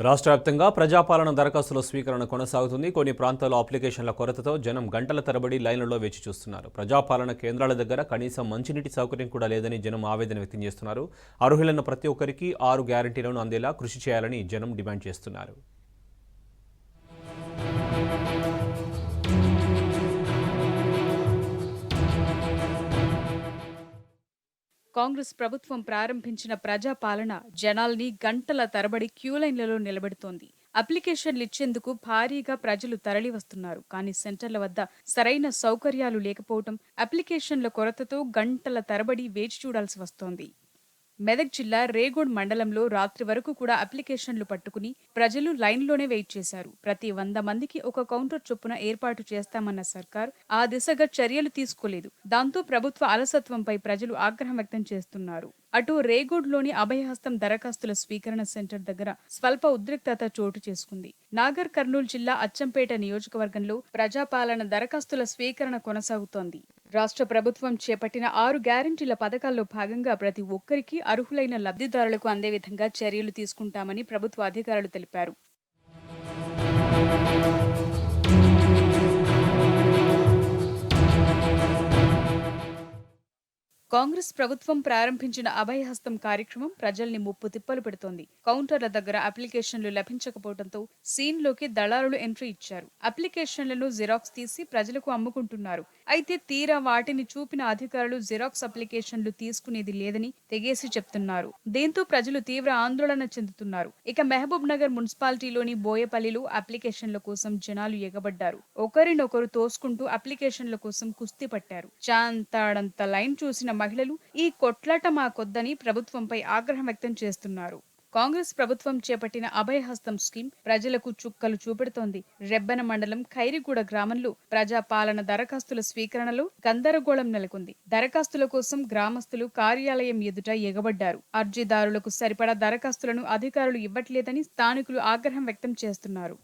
రాష్ట్ర వ్యాప్తంగా ప్రజాపాలన దరఖాస్తుల స్వీకరణ కొనసాగుతుంది. కొన్ని ప్రాంతాల్లో అప్లికేషన్ల కొరతతో జనం గంటల తరబడి లైన్లలో వేచి చూస్తున్నారు. ప్రజాపాలన కేంద్రాల దగ్గర కనీసం మంచినీటి సౌకర్యం కూడా లేదని జనం ఆవేదన వ్యక్తం చేస్తున్నారు. అర్హులైన ప్రతి ఒక్కరికి 6 గ్యారంటీలను అందేలా కృషి చేయాలని జనం డిమాండ్ చేస్తున్నారు. కాంగ్రెస్ ప్రభుత్వం ప్రారంభించిన ప్రజాపాలన జనాల్ని గంటల తరబడి క్యూలైన్లలో నిలబెడుతోంది. అప్లికేషన్లు ఇచ్చేందుకు భారీగా ప్రజలు తరలివస్తున్నారు. కానీ సెంటర్ల వద్ద సరైన సౌకర్యాలు లేకపోవడం, అప్లికేషన్ల కొరతతో గంటల తరబడి వేచి చూడాల్సి వస్తోంది. మెదక్ జిల్లా రేగోడ్ మండలంలో రాత్రి వరకు కూడా అప్లికేషన్లు పట్టుకుని ప్రజలు లైన్లోనే వెయిట్ చేశారు. ప్రతి 100 మందికి ఒక కౌంటర్ చొప్పున ఏర్పాటు చేస్తామన్న సర్కార్ ఆ దిశగా చర్యలు తీసుకోలేదు. దాంతో ప్రభుత్వ అలసత్వంపై ప్రజలు ఆగ్రహం వ్యక్తం చేస్తున్నారు. అటు రేగోడ్లోని అభయహస్తం దరఖాస్తుల స్వీకరణ సెంటర్ దగ్గర స్వల్ప ఉద్రిక్తత చోటు చేసుకుంది. నాగర్ కర్నూలు జిల్లా అచ్చంపేట నియోజకవర్గంలో ప్రజాపాలన దరఖాస్తుల స్వీకరణ కొనసాగుతోంది. రాష్ట్ర ప్రభుత్వం చేపట్టిన 6 గ్యారంటీల పథకాల్లో భాగంగా ప్రతి ఒక్కరికి అర్హులైన లబ్ధిదారులకు అందే విధంగా చర్యలు తీసుకుంటామని ప్రభుత్వ అధికారులు తెలిపారు. కాంగ్రెస్ ప్రభుత్వం ప్రారంభించిన అభయహస్తం కార్యక్రమం ప్రజల్ని ముప్పు తిప్పలు పెడుతోంది. కౌంటర్ల దగ్గర అప్లికేషన్లు లభించకపోవడంతో సీన్లోకి దళారులు ఎంట్రీ ఇచ్చారు. అప్లికేషన్లను జిరాక్స్ తీసి ప్రజలకు అమ్ముకుంటున్నారు. అయితే తీరా వాటిని చూపిన అధికారులు జిరాక్స్ అప్లికేషన్లు తీసుకునేది లేదని తెగేసి చెప్తున్నారు. దీంతో ప్రజలు తీవ్ర ఆందోళన చెందుతున్నారు. ఇక మహబూబ్ నగర్ మున్సిపాలిటీలోని బోయపల్లిలో అప్లికేషన్ల కోసం జనాలు ఎగబడ్డారు. ఒకరినొకరు తోసుకుంటూ అప్లికేషన్ల కోసం కుస్తీ పట్టారు. చాంతాడంత లైన్ చూసిన మహిళలు ఈ కొట్లాట మాకొద్దని ప్రభుత్వంపై ఆగ్రహం వ్యక్తం చేస్తున్నారు. కాంగ్రెస్ ప్రభుత్వం చేపట్టిన అభయహస్తం స్కీమ్ ప్రజలకు చుక్కలు చూపెడుతోంది. రెబ్బెన మండలం ఖైరిగూడ గ్రామంలో ప్రజాపాలన దరఖాస్తుల స్వీకరణలో గందరగోళం నెలకొంది. దరఖాస్తుల కోసం గ్రామస్తులు కార్యాలయం ఎదుట ఎగబడ్డారు. అర్జీదారులకు సరిపడా దరఖాస్తులను అధికారులు ఇవ్వట్లేదని స్థానికులు ఆగ్రహం వ్యక్తం చేస్తున్నారు.